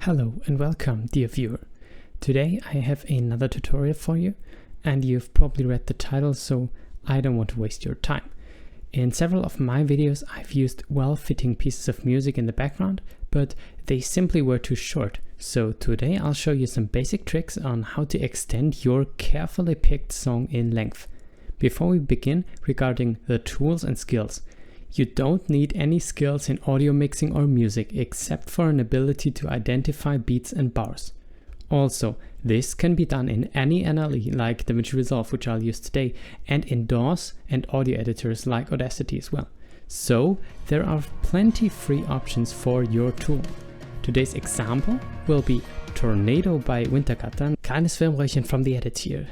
Hello and welcome, dear viewer. Today I have another tutorial for you, and you've probably read the title, so I don't want to waste your time. In several of my videos I've used well-fitting pieces of music in the background, but they simply were too short. So today I'll show you some basic tricks on how to extend your carefully picked song in length. Before we begin, regarding the tools and skills, you don't need any skills in audio mixing or music except for an ability to identify beats and bars. Also, this can be done in any NLE like DaVinci Resolve, which I'll use today, and in DAWs and audio editors like Audacity as well. So there are plenty free options for your tool. Today's example will be Tornado by Wintergatan. Kleines Filmröhrchen from the edit here.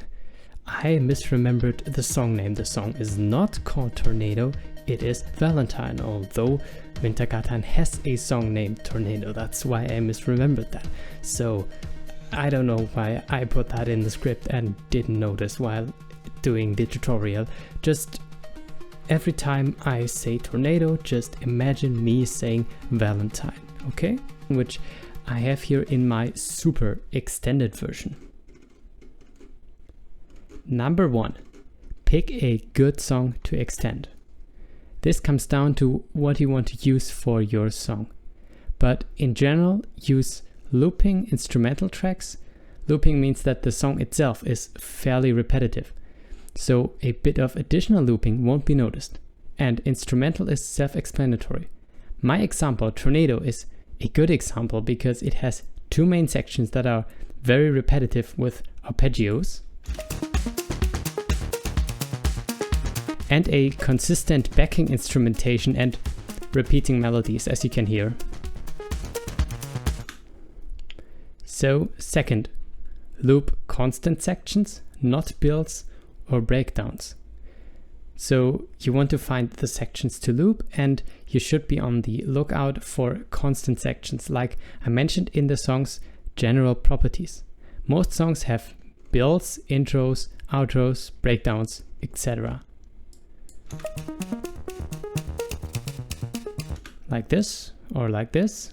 I misremembered the song name. The song is not called Tornado, it is Valentine, although Wintergatan has a song named Tornado. That's why I misremembered that. So I don't know why I put that in the script and didn't notice while doing the tutorial. Just every time I say tornado, just imagine me saying Valentine, okay? Which I have here in my super extended version. Number 1, pick a good song to extend. This comes down to what you want to use for your song. But in general, use looping instrumental tracks. Looping means that the song itself is fairly repetitive, so a bit of additional looping won't be noticed. And instrumental is self-explanatory. My example, Tornado, is a good example because it has two main sections that are very repetitive with arpeggios and a consistent backing instrumentation and repeating melodies, as you can hear. So, second, loop constant sections, not builds or breakdowns. So you want to find the sections to loop, and you should be on the lookout for constant sections, like I mentioned in the song's general properties. Most songs have builds, intros, outros, breakdowns, etc. Like this or like this.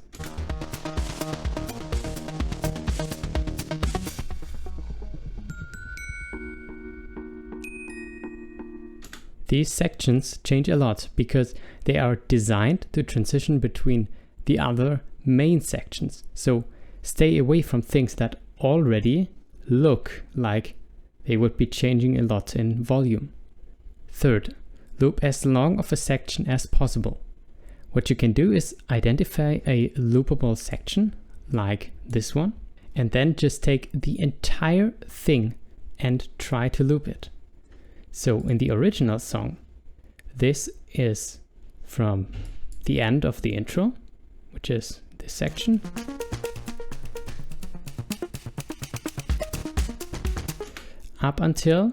These sections change a lot because they are designed to transition between the other main sections. So stay away from things that already look like they would be changing a lot in volume. Third, loop as long of a section as possible. What you can do is identify a loopable section, like this one, and then just take the entire thing and try to loop it. So in the original song, this is from the end of the intro, which is this section, up until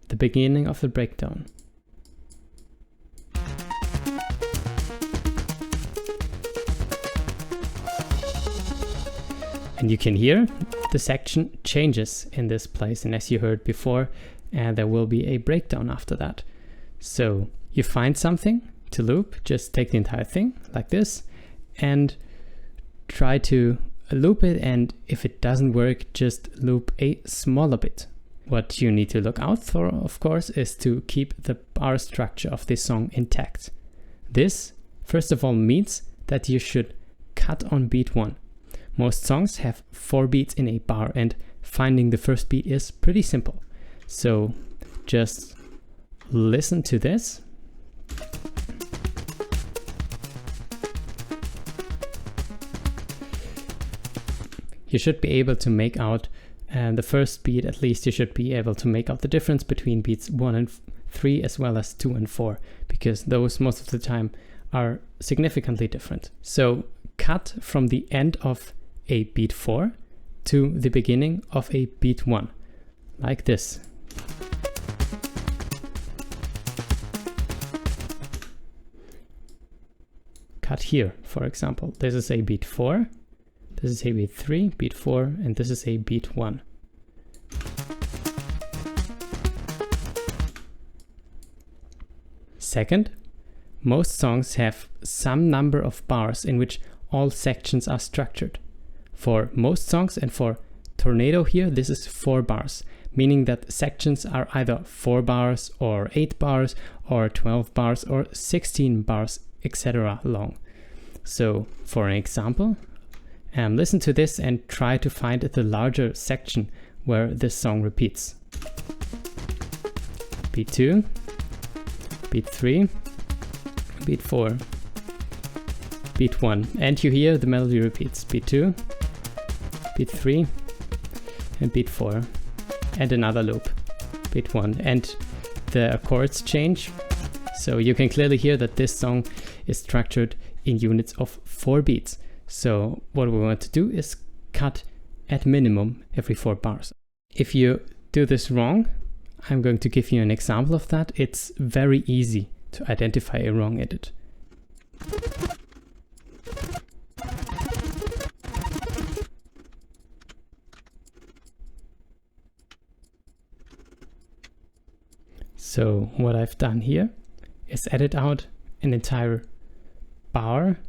the beginning of the breakdown. And you can hear the section changes in this place, and as you heard before, there will be a breakdown after that. So you find something to loop, just take the entire thing like this and try to loop it, and if it doesn't work, just loop a smaller bit. What you need to look out for, of course, is to keep the bar structure of this song intact. This, first of all, means that you should cut on beat 1. Most songs have 4 beats in a bar, and finding the first beat is pretty simple. So just listen to this. You should be able to make out the first beat, at least you should be able to make out the difference between beats 1 and 3 as well as 2 and 4, because those most of the time are significantly different. So cut from the end of a beat 4 to the beginning of a beat 1, like this. Cut here, for example. This is a beat 4, this is a beat 3, beat 4, and this is a beat 1. Second, most songs have some number of bars in which all sections are structured. for most songs, and for Tornado here, this is 4 bars, meaning that sections are either 4 bars or 8 bars or 12 bars or 16 bars, etc. long. So for an example, listen to this and try to find the larger section where this song repeats. Beat 2, beat 3, beat 4, beat 1, and you hear the melody repeats. Beat 2, beat 3, and beat 4, and another loop, beat 1, and the chords change. So you can clearly hear that this song is structured in units of 4 beats. So what we want to do is cut at minimum every 4 bars. If you do this wrong, I'm going to give you an example of that. It's very easy to identify a wrong edit. So what I've done here is edit out an entire bar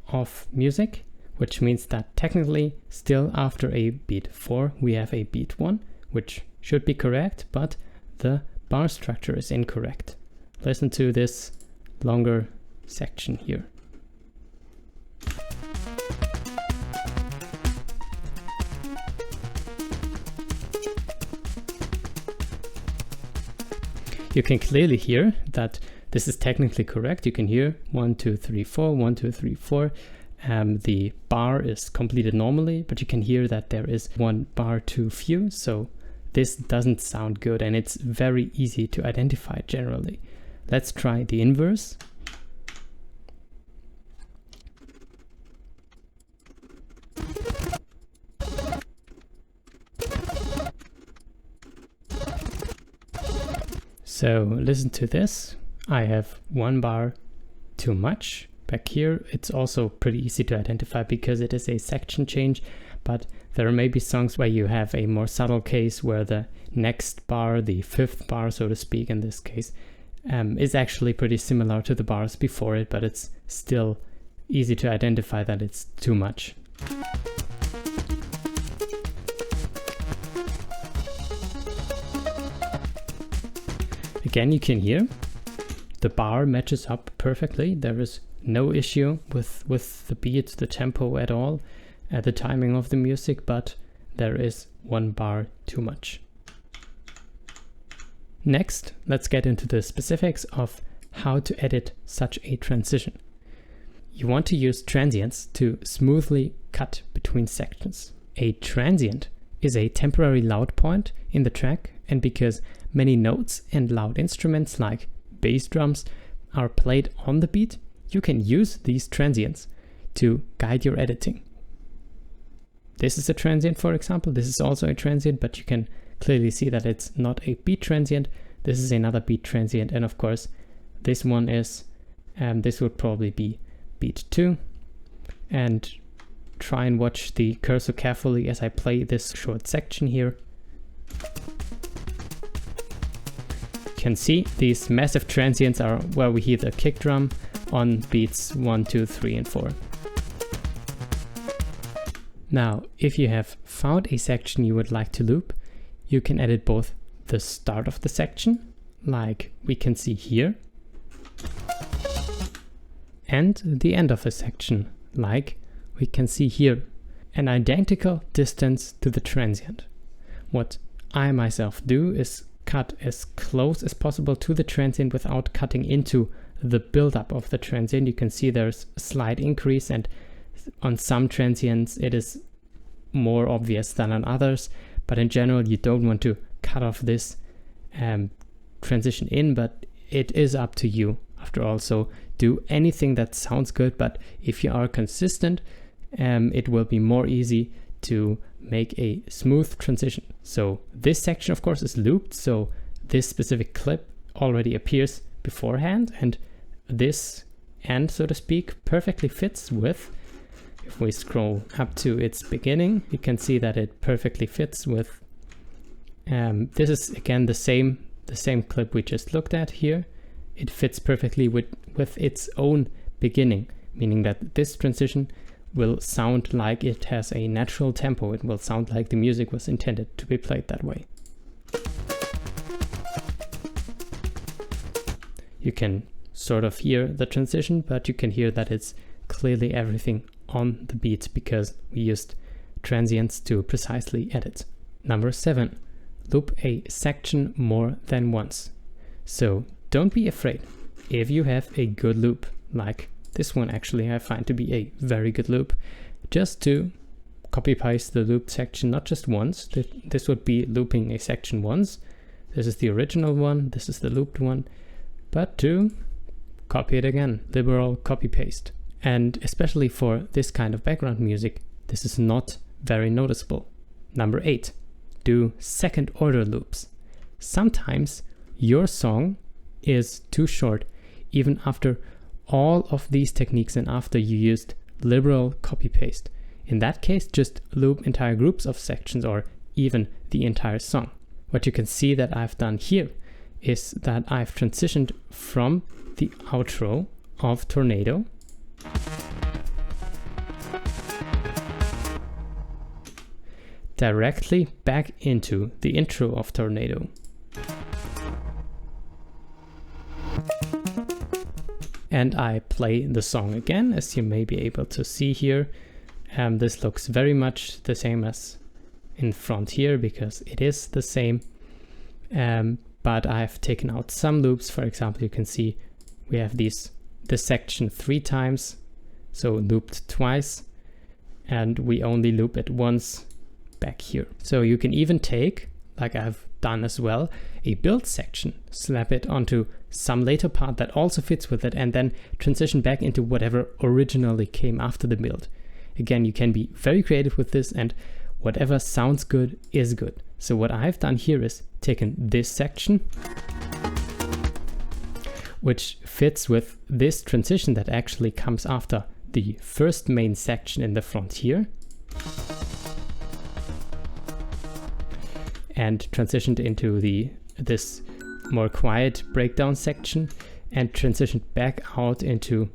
of music, which means that technically still after a beat 4 we have a beat 1, which should be correct, but the bar structure is incorrect. Listen to this longer section here. You can clearly hear that this is technically correct. You can hear 1, 2, 3, 4, 1, 2, 3, 4. The bar is completed normally, but you can hear that there is 1 bar too few. So this doesn't sound good, and it's very easy to identify generally. Let's try the inverse. So listen to this. I have 1 bar too much. Back here, it's also pretty easy to identify because it is a section change, but there may be songs where you have a more subtle case where the next bar, the 5th bar, so to speak, in this case, is actually pretty similar to the bars before it, but it's still easy to identify that it's too much. Again, you can hear the bar matches up perfectly. There is no issue with the beat, the tempo at all, the timing of the music, but there is 1 bar too much. Next, let's get into the specifics of how to edit such a transition. You want to use transients to smoothly cut between sections. A transient is a temporary loud point in the track, and because many notes and loud instruments like bass drums are played on the beat, you can use these transients to guide your editing. This is a transient, for example. This is also a transient, but you can clearly see that it's not a beat transient. This is another beat transient, and of course this one is, this would probably be beat 2. And try and watch the cursor carefully as I play this short section here. You can see these massive transients are where we hear the kick drum on beats 1, 2, 3, and 4. Now, if you have found a section you would like to loop, you can edit both the start of the section, like we can see here, and the end of a section, like we can see here, an identical distance to the transient. What I myself do is cut as close as possible to the transient without cutting into the buildup of the transient. You can see there's a slight increase, and on some transients it is more obvious than on others, but in general you don't want to cut off this transition in, but it is up to you after all. So do anything that sounds good, but if you are consistent, it will be more easy to make a smooth transition. So this section of course is looped, so this specific clip already appears beforehand, and this end, so to speak, perfectly fits with, if we scroll up to its beginning, you can see that it perfectly fits with, this is again the same clip we just looked at here. It fits perfectly with its own beginning, meaning that this transition will sound like it has a natural tempo. It will sound like the music was intended to be played that way. You can sort of hear the transition, but you can hear that it's clearly everything on the beat because we used transients to precisely edit. Number 7, loop a section more than once. So don't be afraid. If you have a good loop, like this one actually I find to be a very good loop, just to copy paste the looped section, not just once. This would be looping a section once. This is the original one, this is the looped one, but to copy it again, liberal copy paste. And especially for this kind of background music, this is not very noticeable. Number 8, do second order loops. Sometimes your song is too short, even after all of these techniques and after you used liberal copy paste. In that case, just loop entire groups of sections or even the entire song. What you can see that I've done here is that I've transitioned from the outro of Tornado directly back into the intro of Tornado. And I play the song again, as you may be able to see here. This looks very much the same as in front here because it is the same. But I've taken out some loops. For example, you can see we have this section 3 times, so looped twice, and we only loop it once back here. So you can even take, like I've done as well, a build section, slap it onto some later part that also fits with it, and then transition back into whatever originally came after the build. Again, you can be very creative with this, and whatever sounds good is good. So what I've done here is taken this section, which fits with this transition that actually comes after the first main section in the front here, and transitioned into this more quiet breakdown section, and transitioned back out into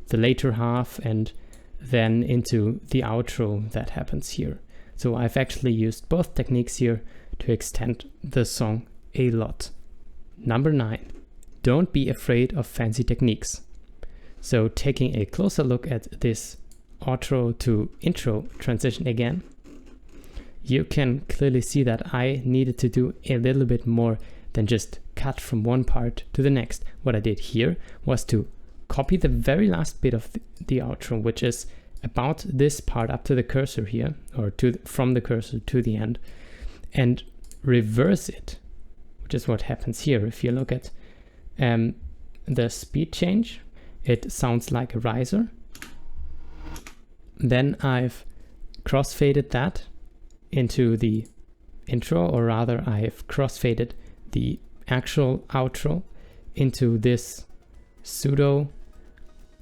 the later half and then into the outro that happens here. So I've actually used both techniques here to extend the song a lot. Number 9, don't be afraid of fancy techniques. So taking a closer look at this outro to intro transition again, you can clearly see that I needed to do a little bit more than just cut from one part to the next. What I did here was to copy the very last bit of the outro, which is about this part up to the cursor here, or from the cursor to the end, and reverse it, which is what happens here. If you look at the speed change, it sounds like a riser. Then I've crossfaded that into the intro, or rather I have crossfaded the actual outro into this pseudo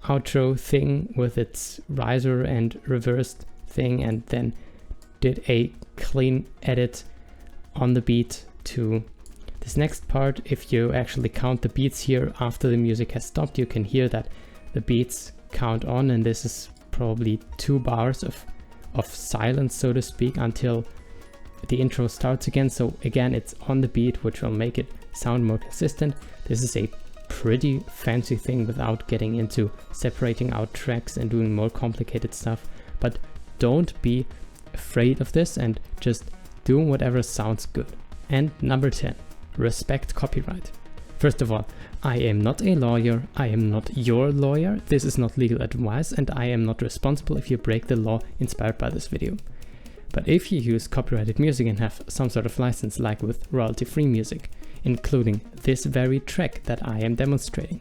outro thing with its riser and reversed thing, and then did a clean edit on the beat to this next part. If you actually count the beats here after the music has stopped, you can hear that the beats count on, and this is probably 2 bars of silence, so to speak, until the intro starts again. So again, it's on the beat, which will make it sound more consistent. This is a pretty fancy thing without getting into separating out tracks and doing more complicated stuff, but don't be afraid of this and just do whatever sounds good. And number 10, respect copyright. First of all, I am not a lawyer, I am not your lawyer, this is not legal advice, and I am not responsible if you break the law inspired by this video. But if you use copyrighted music and have some sort of license, like with royalty-free music, including this very track that I am demonstrating,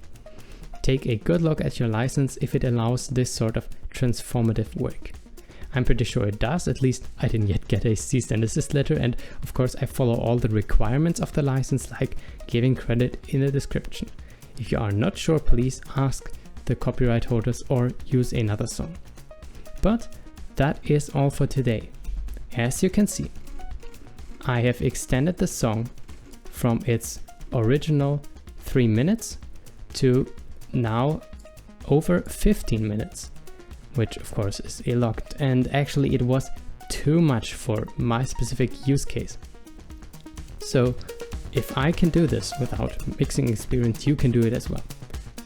take a good look at your license if it allows this sort of transformative work. I'm pretty sure it does, at least I didn't yet get a cease and desist letter, and of course I follow all the requirements of the license, like giving credit in the description. If you are not sure, please ask the copyright holders or use another song. But that is all for today. As you can see, I have extended the song from its original 3 minutes to now over 15 minutes. which of course is locked, and actually it was too much for my specific use case. So if I can do this without mixing experience, you can do it as well.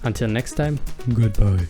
Until next time, goodbye.